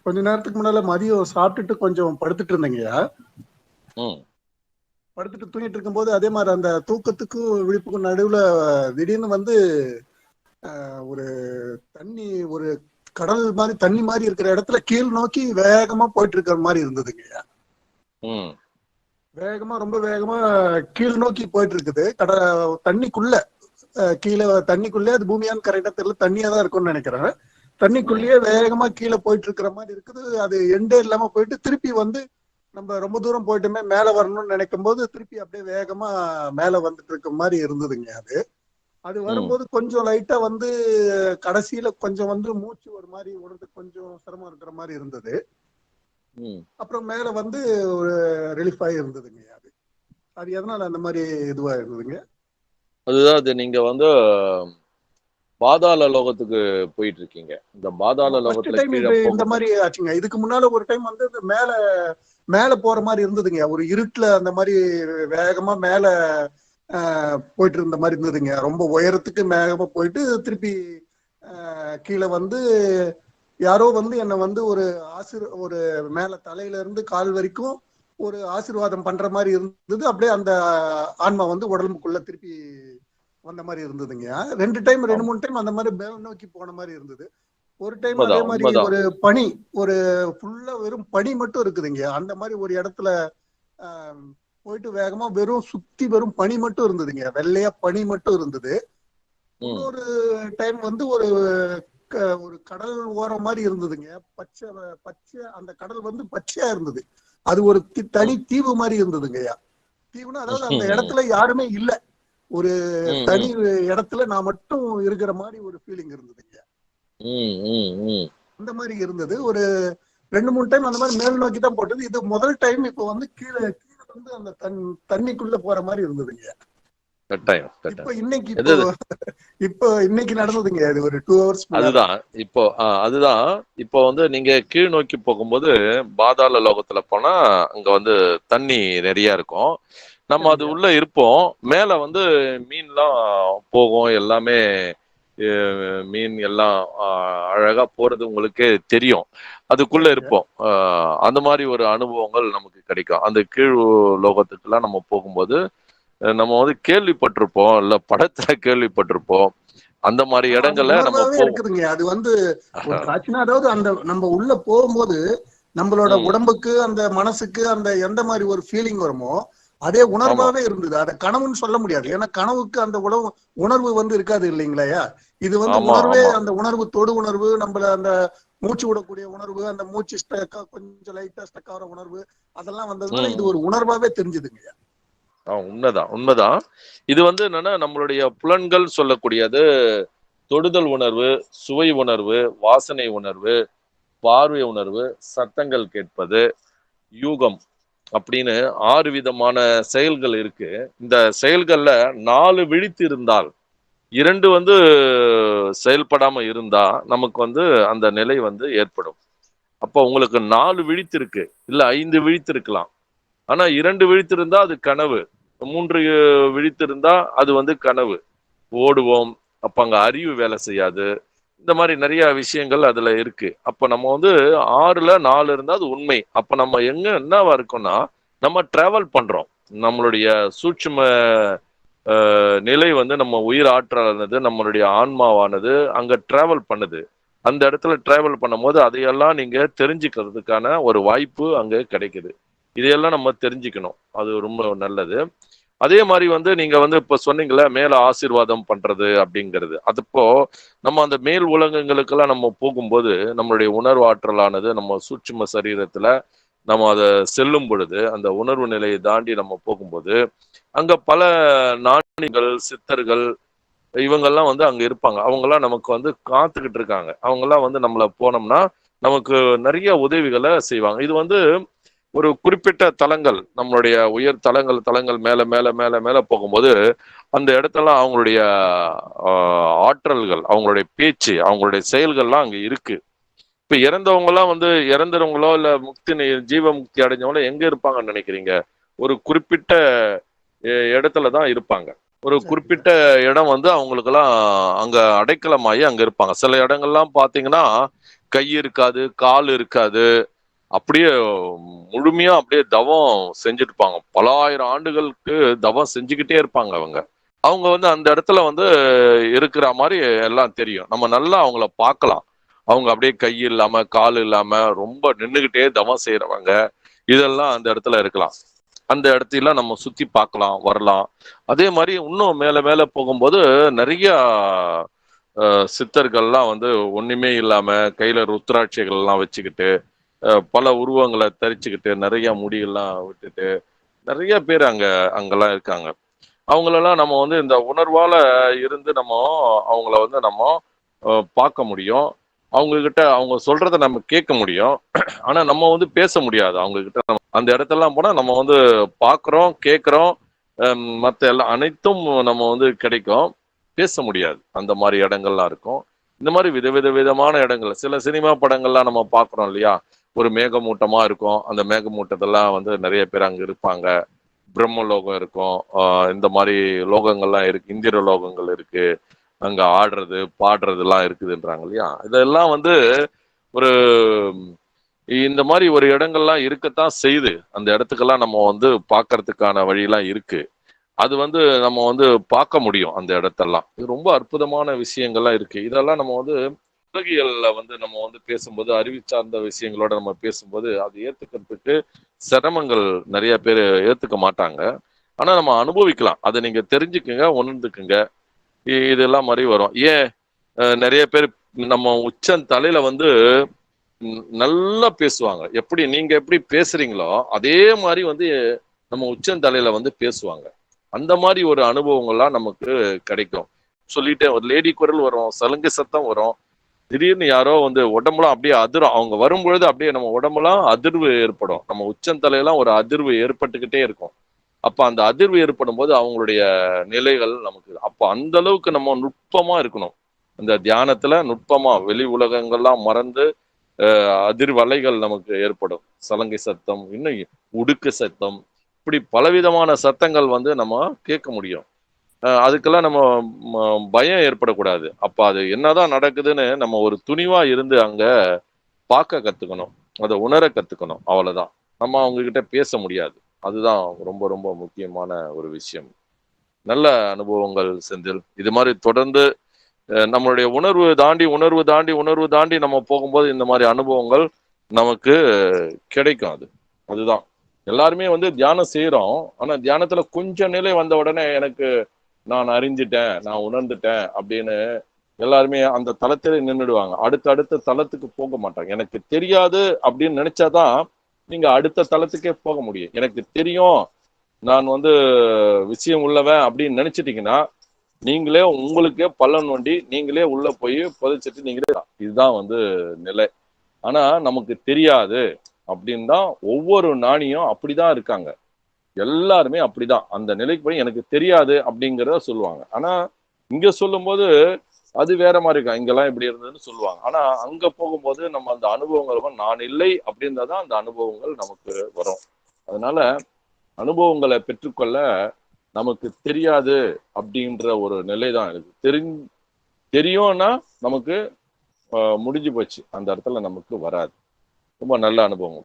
கொஞ்ச நேரத்துக்கு முன்னால மதியம் சாப்பிட்டுட்டு கொஞ்சம் படுத்துட்டு இருந்தேங்கய்யா. படுத்துட்டு தூங்கிட்டு இருக்கும்போது அதே மாதிரி அந்த தூக்கத்துக்கும் விழிப்புக்கும் நடுவுல திடீர்னு ஒரு தண்ணி, ஒரு கடல் மாதிரி தண்ணி மாதிரி இருக்கிற இடத்துல கீழ் நோக்கி வேகமா போயிட்டு இருக்கிற மாதிரி இருந்ததுங்கய்யா. வேகமா, ரொம்ப வேகமா கீழ் நோக்கி போயிட்டு இருக்குது. தண்ணிக்குள்ள, கீழே தண்ணிக்குள்ளே, அது பூமியான்னு கரெக்டா தெரியல, தண்ணியா தான் இருக்கும்னு நினைக்கிறேன். தண்ணிக்குள்ளேயே வேகமா கீழே போயிட்டு இருக்கிற மாதிரி இருக்குது. அது எண்டே இல்லாம போயிட்டு திருப்பி நம்ம ரொம்ப தூரம் போயிட்டுமே மேல வரணும்னு நினைக்கும் போது திருப்பி அப்படியே வேகமா மேல வந்துட்டு இருக்க மாதிரி இருந்ததுங்க. அது வரும்போது கொஞ்சம் லைட்டா கடைசியில கொஞ்சம் மூச்சு ஒரு மாதிரி விடுறதுக்கு கொஞ்சம் சிரமம் இருக்கிற மாதிரி இருந்தது. அப்புறம் மேல ஒரு ரிலீஃப் ஆகி இருந்ததுங்க. அது எதனால அந்த மாதிரி இதுவா இருந்ததுங்க? அதுதான் அது நீங்க பாதாள லோகத்துக்கு போயிட்டு இருக்கீங்க. இந்த பாதாள லோகத்துல கீழே இந்த மாதிரி ஆச்சுங்க. இதுக்கு முன்னால ஒரு டைம் மேல மேல போற மாதிரி இருந்ததுங்க. ஒரு இருட்டுல அந்த மாதிரி வேகமா மேல போயிட்டு இருந்த மாதிரி இருந்ததுங்க. ரொம்ப உயரத்துக்கு வேகமா போயிட்டு திருப்பி கீழே யாரோ என்ன ஒரு மேல தலையில இருந்து கால் வரைக்கும் ஒரு ஆசீர்வாதம் பண்ற மாதிரி இருந்தது. அப்படியே அந்த ஆன்மா உடம்புக்குள்ள திருப்பி வந்த மாதிரி இருந்ததுங்க. ரெண்டு மூணு டைம் அந்த மாதிரி மேல் நோக்கி போன மாதிரி இருந்தது. ஒரு டைம் அதே மாதிரி ஒரு பனி, ஒரு ஃபுல்லா வெறும் பனி மட்டும் இருக்குதுங்க. அந்த மாதிரி ஒரு இடத்துல போயிட்டு வேகமா சுத்தி வெறும் பனி மட்டும் இருந்ததுங்க. வெள்ளையா பனி மட்டும் இருந்தது. இன்னொரு டைம் ஒரு ஒரு கடல் ஓரம் மாதிரி இருந்ததுங்க. பச்சை பச்சை, அந்த கடல் பச்சையா இருந்தது. அது ஒரு தனி தீவு மாதிரி இருந்ததுங்கய்யா. தீவுனா அதாவது அந்த இடத்துல யாருமே இல்ல, ஒரு தனி இடத்துல நான் மட்டும் இருக்கிற மாதிரி ஒரு ஃபீலிங் இருந்ததுங்க. அந்த மாதிரி இருந்தது. ஒரு 2-3 டைம் அந்த மாதிரி மேல் நோக்கி தான் போட்டது. இது முதல் டைம் இப்போ கீழே கீழே அந்த தண்ணிக்குள்ள போற மாதிரி இருந்ததுங்க. இன்னைக்கு நடந்ததுங்க. அது ஒரு 2 hours. அதுதான் இப்போ நீங்க கீழ் நோக்கி போகும்போது பாதாள லோகத்துல போனா அங்க தண்ணி நிறைய இருக்கும். நம்ம அது உள்ள இருப்போம். மேல மீன்லாம் போகும், எல்லாமே மீன் எல்லாம் அழகா போறது உங்களுக்கே தெரியும். அதுக்குள்ள இருப்போம். அந்த மாதிரி ஒரு அனுபவங்கள் நமக்கு கிடைக்கும். அந்த கீழ் லோகத்துக்குலாம் நம்ம போகும்போது நம்ம கேள்விப்பட்டிருப்போம், இல்ல படத்துல கேள்விப்பட்டிருப்போம். அந்த மாதிரி இடங்கள்ல நம்ம இருக்குதுங்க. அது ஒரு காட்சினா, அதாவது அந்த நம்ம உள்ள போகும்போது நம்மளோட உடம்புக்கு, அந்த மனசுக்கு அந்த எந்த மாதிரி ஒரு ஃபீலிங் வருமோ அதே உணர்வாவே இருந்தது. அதை கனவுன்னு சொல்ல முடியாது. ஏன்னா கனவுக்கு அந்த உணர்வு இருக்காது இல்லைங்களா? இது உணர்வே, அந்த உணர்வு, தொடு உணர்வு, நம்மள அந்த மூச்சு விடக்கூடிய உணர்வு, அந்த மூச்சு கொஞ்சம் லைட்டா ஸ்டக் ஆகிற உணர்வு, அதெல்லாம் வந்ததுனால இது ஒரு உணர்வாவே தெரிஞ்சுதுங்க. உண்மைதான். இது என்னன்னா நம்மளுடைய புலன்கள் சொல்லக்கூடியது தொடுதல் உணர்வு, சுவை உணர்வு, வாசனை உணர்வு, பார்வை உணர்வு, சத்தங்கள் கேட்பது, யூகம் அப்படின்னு 6 விதமான செயல்கள் இருக்கு. இந்த செயல்கள்ல 4 விழித்து இருந்தால், 2 செயல்படாம இருந்தா நமக்கு அந்த நிலை ஏற்படும். அப்போ உங்களுக்கு 4 விழித்து இருக்கு, இல்ல 5 விழித்து இருக்கலாம். ஆனா 2 விழித்து இருந்தா அது கனவு, 3 விழித்து இருந்தா அது கனவு. ஓடுவோம், அப்ப அங்க அறிவு வேலை செய்யாது. இந்த மாதிரி நிறைய விஷயங்கள் அதுல இருக்கு. அப்ப நம்ம 6ல 4 இருந்தா அது உண்மை. அப்ப நம்ம என்னவா இருக்கோம்னா, நம்ம டிராவல் பண்றோம். நம்மளுடைய சூட்சும நிலை நம்ம உயிர் ஆற்றலானது, நம்மளுடைய ஆன்மாவானது அங்க டிராவல் பண்ணுது. அந்த இடத்துல டிராவல் பண்ணும்போது அதையெல்லாம் நீங்க தெரிஞ்சுக்கிறதுக்கான ஒரு வாய்ப்பு அங்க கிடைக்குது. இதையெல்லாம் நம்ம தெரிஞ்சுக்கணும். அது ரொம்ப நல்லது. அதே மாதிரி நீங்க இப்ப சொன்னீங்கல்ல, மேல ஆசீர்வாதம் பண்றது அப்படிங்கிறது. அதுப்போ நம்ம அந்த மேல் உலகங்களுக்கெல்லாம் நம்ம போகும்போது நம்மளுடைய உணர்வு ஆற்றலானது நம்ம சூட்சும சரீரத்துல நம்ம அதை செல்லும் பொழுது, அந்த உணர்வு நிலையை தாண்டி நம்ம போகும்போது அங்க பல ஞானிகள், சித்தர்கள், இவங்கெல்லாம் அங்க இருப்பாங்க. அவங்கெல்லாம் நமக்கு காத்துக்கிட்டு இருக்காங்க. அவங்கெல்லாம் நம்மள போனோம்னா நமக்கு நிறைய உதவிகளை செய்வாங்க. இது ஒரு குறிப்பிட்ட தலங்கள், நம்மளுடைய உயர் தலங்கள் மேல மேல மேல மேல போகும்போது அந்த இடத்தெல்லாம் அவங்களுடைய ஆற்றல்கள், அவங்களுடைய பேச்சு, அவங்களுடைய செயல்கள்லாம் அங்க இருக்கு. இப்ப இறந்தவங்க எல்லாம் இறந்துறவங்களோ இல்ல ஜீவ முக்தி அடைஞ்சவங்களோ எங்க இருப்பாங்கன்னு நினைக்கிறீங்க? ஒரு குறிப்பிட்ட இடத்துலதான் இருப்பாங்க. ஒரு குறிப்பிட்ட இடம் அவங்களுக்கெல்லாம் அங்க அடைக்கலமாயி அங்க இருப்பாங்க. சில இடங்கள்லாம் பாத்தீங்கன்னா கை இருக்காது, கால் இருக்காது. அப்படியே முழுமையா அப்படியே தவம் செஞ்சுருப்பாங்க. பல ஆயிரம் ஆண்டுகளுக்கு தவம் செஞ்சுக்கிட்டே இருப்பாங்க அவங்க. அவங்க வந்து அந்த இடத்துல வந்து இருக்கிற மாரி எல்லாம் தெரியும். நம்ம நல்லா அவங்கள பார்க்கலாம். அவங்க அப்படியே கை இல்லாம, கால் இல்லாம ரொம்ப நின்னுகிட்டே தவம் செய்றவங்க. இதெல்லாம் அந்த இடத்துல இருக்கலாம். அந்த இடத்தையெல்லாம் நம்ம சுத்தி பார்க்கலாம், வரலாம். அதே மாரி இன்னும் மேல மேல போகும்போது நெறைய சித்தர்கள்லாம் வந்து ஒண்ணுமே இல்லாம கையில ருத்ராட்சைகள்லாம் வச்சுக்கிட்டு, பல உருவங்கள தரிச்சுக்கிட்டு, நெறைய முடியெல்லாம் விட்டுட்டு, நெறைய பேர் அங்கலாம் இருக்காங்க. அவங்களெல்லாம் நம்ம வந்து இந்த உணர்வால இருந்து அவங்கள வந்து நம்ம பார்க்க முடியும். அவங்க கிட்ட அவங்க சொல்றத நம்ம கேட்க முடியும். ஆனா நம்ம வந்து பேச முடியாது. அவங்க கிட்ட அந்த இடத்தெல்லாம் போனா நம்ம வந்து பார்க்குறோம், கேட்குறோம். மத்த எல்லாம் அனைத்தும் நம்ம வந்து கிடைக்கும். பேச முடியாது. அந்த மாரி இடங்கள்லாம் இருக்கும். இந்த மாரி விதவிதமான இடங்கள். சில சினிமா படங்கள்லாம் நம்ம பார்க்குறோம் இல்லையா? ஒரு மேகமூட்டமா இருக்கும். அந்த மேகமூட்டத்தெல்லாம் வந்து நெறைய பேர் அங்க இருப்பாங்க. பிரம்ம லோகம் இருக்கும். இந்த மாரி லோகங்கள்லாம் இருக்கு. இந்திர லோகங்கள் இருக்கு. அங்க ஆடுறது, பாடுறதுலாம் இருக்குதுன்றாங்க இல்லையா? இதெல்லாம் வந்து ஒரு இந்த மாரி ஒரு இடங்கள்லாம் இருக்கத்தான் செய்யுது. அந்த இடத்துக்கெல்லாம் நம்ம வந்து பார்க்கறதுக்கான வழிலாம் இருக்கு. அது வந்து நம்ம வந்து பார்க்க முடியும் அந்த இடத்தெல்லாம். இது ரொம்ப அற்புதமான விஷயங்கள்லாம் இருக்கு. இதெல்லாம் நம்ம வந்து உலகியல்ல வந்து நம்ம வந்து பேசும்போது, அறிவு சார்ந்த விஷயங்களோட நம்ம பேசும்போது, அது ஏத்துக்கிறதுக்கு சிரமங்கள் நெறைய பேரு ஏத்துக்க மாட்டாங்க. ஆனா நம்ம அனுபவிக்கலாம். அத நீங்க தெரிஞ்சுக்கங்க, உணர்ந்துக்குங்க. இதெல்லாம் மாரி வரும். ஏன் நெறைய பேர் நம்ம உச்சந்தலையில வந்து நல்லா பேசுவாங்க. நீங்க எப்படி பேசுறீங்களோ, அதே மாரி வந்து நம்ம உச்சந்தலையில வந்து பேசுவாங்க. அந்த மாரி ஒரு அனுபவங்கள்லாம் நமக்கு கிடைக்கும். சொல்லிட்டே ஒரு லேடி குரல் வரும், சலங்கை சத்தம் வரும். திடீர்னு யாரோ வந்து உடம்பெல்லாம் அப்படியே அதிரும். அவங்க வரும்பொழுது அப்படியே நம்ம உடம்பெல்லாம் அதிர்வு ஏற்படும். நம்ம உச்சந்தலையெல்லாம் ஒரு அதிர்வு ஏற்பட்டுக்கிட்டே இருக்கும். அப்ப அந்த அதிர்வு ஏற்படும்போது அவங்களுடைய நிலைகள் நமக்கு அப்ப அந்த அளவுக்கு நம்ம நுட்பமா இருக்கணும். அந்த தியானத்துல நுட்பமா வெளி உலகங்கள்லாம் மறந்து அதிர்வலைகள் நமக்கு ஏற்படும். சலங்கை சத்தம், இன்னும் உடுக்கு சத்தம், இப்படி பலவிதமான சத்தங்கள் வந்து நம்ம கேட்க முடியும். அதுக்கெல்லாம் நம்ம பயம் ஏற்படக்கூடாது. அப்ப அது என்னதான் நடக்குதுன்னு நம்ம ஒரு துணிவா இருந்து அங்க பார்க்க கத்துக்கணும். அத உணர கத்துக்கணும். அவ்வளவுதான். நம்ம அவங்க கிட்ட பேச முடியாது. அதுதான் ரொம்ப ரொம்ப முக்கியமான ஒரு விஷயம். நல்ல அனுபவங்கள் செந்தில். இது மாரி தொடர்ந்து நம்மளுடைய உணர்வு தாண்டி, உணர்வு தாண்டி, உணர்வு தாண்டி நம்ம போகும்போது இந்த மாரி அனுபவங்கள் நமக்கு கிடைக்கும் அது. அதுதான். எல்லாருமே வந்து தியானம் செய்றோம். ஆனா தியானத்துல கொஞ்சம் நிலை வந்த உடனே எனக்கு நான் அறிஞ்சுட்டேன், நான் உணர்ந்துட்டேன் அப்படின்னு எல்லாருமே அந்த தளத்திலே நின்னுடுவாங்க. அடுத்த தளத்துக்கு போக மாட்டாங்க. எனக்கு தெரியாது அப்படின்னு நினைச்சாதான் நீங்க அடுத்த தளத்துக்கே போக முடியும். எனக்கு தெரியும், நான் வந்து விஷயம் உள்ளவன் அப்படின்னு நினைச்சிட்டீங்கன்னா, நீங்களே உங்களுக்கே பள்ளம் நோண்டி, நீங்களே உள்ள போய் புதைச்சிட்டு நீங்களே இதுதான் வந்து நிலை. ஆனா நமக்கு தெரியாது அப்படின்னு தான் ஒவ்வொரு ஞானியும் அப்படிதான் இருக்காங்க. எல்லாருமே அப்படிதான். அந்த நிலைக்கு போய் எனக்கு தெரியாது அப்படிங்கிறத சொல்லுவாங்க. ஆனா இங்க சொல்லும்போது அது வேற மாதிரி இருக்கா. இங்கெல்லாம் இப்படி இருந்ததுன்னு சொல்லுவாங்க. ஆனா அங்க போகும்போது நம்ம அந்த அனுபவங்கள் நான் இல்லை அப்படின்றதான் அந்த அனுபவங்கள் நமக்கு வரும். அதனால அனுபவங்களை பெற்றுக்கொள்ள நமக்கு தெரியாது அப்படின்ற ஒரு நிலை தான் இருக்கு. தெரியும்னா நமக்கு முடிஞ்சு போச்சு. அந்த இடத்துல நமக்கு வராது. ரொம்ப நல்ல அனுபவம்.